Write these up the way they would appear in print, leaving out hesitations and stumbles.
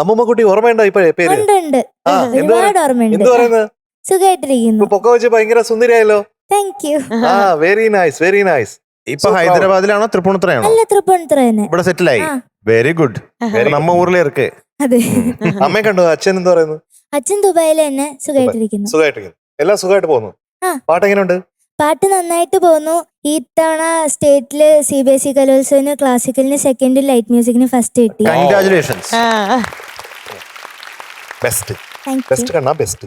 അമ്മൂമ്മ കുട്ടി ഓർമ്മയുണ്ടോ ഇപ്പൊ പേര്? ഉണ്ട് ഒരുപാട് ഓർമ്മയുണ്ട്. എന്ത് പറയുന്നത്? സുഖമായിട്ടിരിക്കുന്നു. പൊക്ക വെച്ച് ഭയങ്കര സുന്ദരിയായല്ലോ. Thank you. Very nice very nice. ഇപ്പൊ ഹൈദരാബാദിലാണോ തൃപ്പൂണിത്തുറയാണോ? അല്ല, തൃപ്പൂണിത്തുറ തന്നെ. ഇവിടെ സെറ്റിലായി. Very good. നമ്മ ഊരിലെ ഇറക്ക്. അതെ. അമ്മയെ കണ്ടു. അച്ഛൻ എന്താ പറയുന്നു? അച്ഛൻ ദുബായിൽ തന്നെ സുഖമായിട്ടിരിക്കുന്നു. സുഖമായിട്ടിരിക്കുന്നു. എല്ലാം സുഖമായിട്ട് പോകുന്നു. പാട്ട് എങ്ങനെയുണ്ട്? പാട്ട് നന്നായിട്ട് പോകുന്നു. ഈ തവണ സ്റ്റേറ്റില് CBSE കലോത്സവത്തിന് ക്ലാസിക്കലിന് സെക്കൻഡ്, ലൈറ്റ് മ്യൂസിക്കിന് ഫസ്റ്റ് കിട്ടി. Congratulations. Best thank you. Best Kanna best.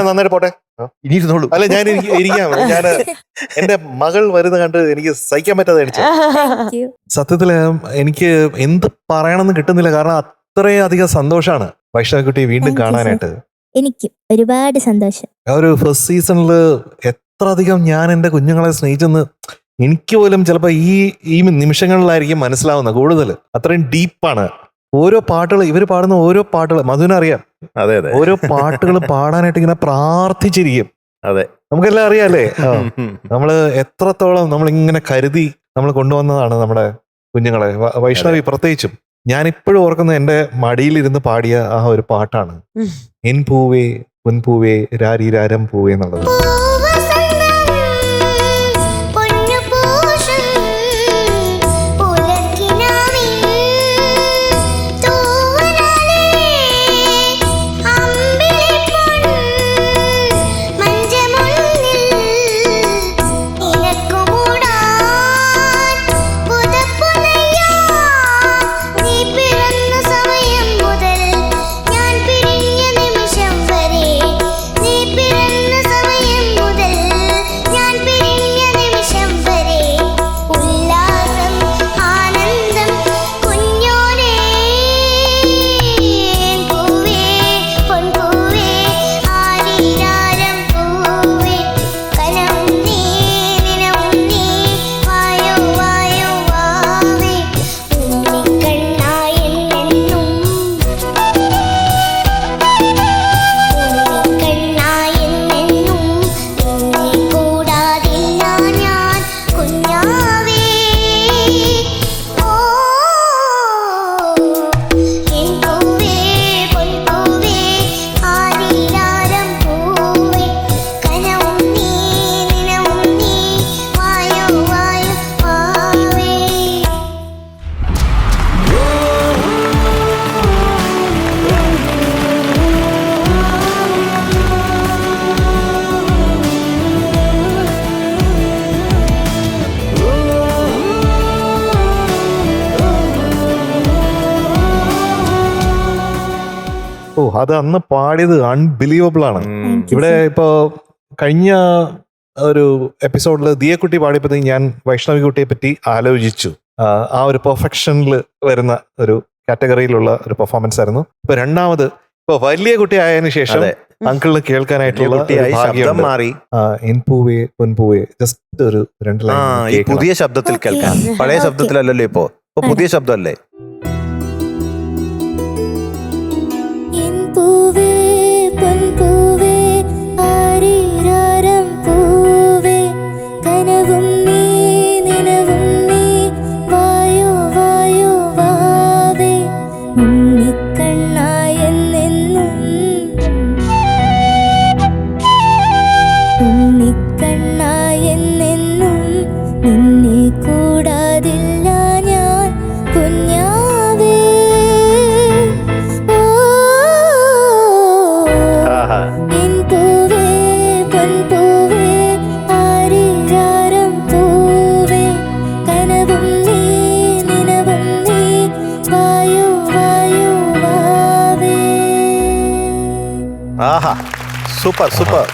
നന്നായിട്ട് പോട്ടെ. ഇനി ഇരുന്നോളൂ. അല്ല ഞാൻ ഇരിക്കാം. ഞാൻ എന്റെ മകൾ വരുന്ന കണ്ട് എനിക്ക് സഹിക്കാൻ പറ്റാതെ അടിച്ചു. Thank you. സത്യത്തില് എനിക്ക് എന്ത് പറയണമെന്ന് കിട്ടുന്നില്ല. കാരണം അത്രയും അധികം സന്തോഷാണ് വൈഷ്ണവിക്കുട്ടി വീണ്ടും Thank you, കാണാനായിട്ട്. എനിക്കും ഒരുപാട് സന്തോഷം. ആ ഒരു ഫസ്റ്റ് സീസണില് എത്ര അധികം ഞാൻ എന്റെ കുഞ്ഞുങ്ങളെ സ്നേഹിച്ചെന്ന് എനിക്ക് പോലും ചിലപ്പോ ഈ നിമിഷങ്ങളിലായിരിക്കും മനസ്സിലാവുന്നത്. കൂടുതൽ അത്രയും ഡീപ്പാണ് ഓരോ പാട്ടുകൾ. ഇവര് പാടുന്ന ഓരോ പാട്ടുകൾ മധുവിനറിയാം. അതെ അതെ. ഓരോ പാട്ടുകൾ പാടാനായിട്ട് ഇങ്ങനെ പ്രാർത്ഥിച്ചിരിക്കും. അതെ, നമുക്കെല്ലാം അറിയാല്ലേ. നമ്മള് എത്രത്തോളം നമ്മളിങ്ങനെ കരുതി നമ്മൾ കൊണ്ടുവന്നതാണ് നമ്മുടെ കുഞ്ഞുങ്ങളെ. വൈഷ്ണവി പ്രത്യേകിച്ചും ഞാൻ ഇപ്പോഴും ഓർക്കുന്നത് എന്റെ മടിയിലിരുന്ന് പാടിയ ആ ഒരു പാട്ടാണ്, എൻ പൂവേ പൊൻപൂവേ രാരീരാരം പൂവേ എന്നുള്ളത്. അത് അന്ന് പാടിയത് അൺബിലീവബിൾ ആണ്. ഇവിടെ ഇപ്പോ കഴിഞ്ഞ ഒരു എപ്പിസോഡിൽ ദിയക്കുട്ടി പാടിയപ്പോഴത്തേക്ക് ഞാൻ വൈഷ്ണവി കുട്ടിയെ പറ്റി ആലോചിച്ചു. ആ ഒരു പെർഫെക്ഷനിൽ വരുന്ന ഒരു കാറ്റഗറിയിലുള്ള ഒരു പെർഫോമൻസ് ആയിരുന്നു. ഇപ്പൊ രണ്ടാമത് ഇപ്പൊ വലിയ കുട്ടി ആയതിനു ശേഷം അങ്കിളിന് കേൾക്കാനായിട്ടുള്ള മാറി. എൻ പൂവേ പൊൻപൂവേ ജസ്റ്റ് ഒരു 2 ലൈൻ പുതിയ ശബ്ദത്തിൽ കേൾക്കാം. പഴയ ശബ്ദത്തിലല്ലല്ലോ ഇപ്പൊ പുതിയ ശബ്ദമല്ലേ. Super super.